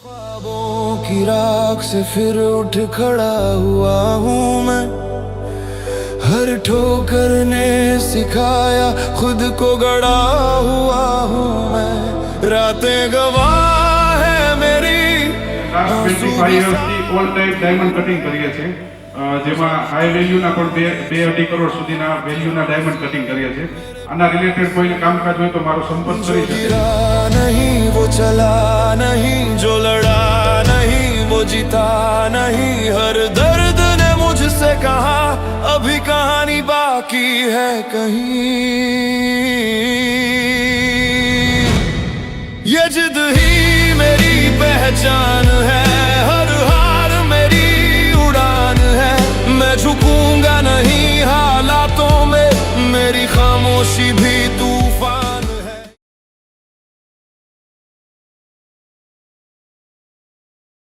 ख्वाबों की राख से फिर उठ खड़ा हुआ हूँ मैं। हर ठोकर ने सिखाया खुद को गड़ा हुआ हूँ मैं। रातें गवाह है मेरी। 25 વર્ષથી ઓલ ટાઈપ ડાયમંડ કટિંગ કરીએ છીએ, જેમાં હાઈ વેલ્યુના પણ 2-2.5 કરોડ સુધીના વેલ્યુના ડાયમંડ કટિંગ કરીએ છીએ। આના રિલેટેડ કોઈને કામકાજ હોય તો મારો સંપર્ક કરી શકે। नहीं वो चला नहीं, जो लड़ा नहीं वो जीता नहीं। हर दर्द ने मुझसे कहा अभी कहानी बाकी है कहीं। ये जिद ही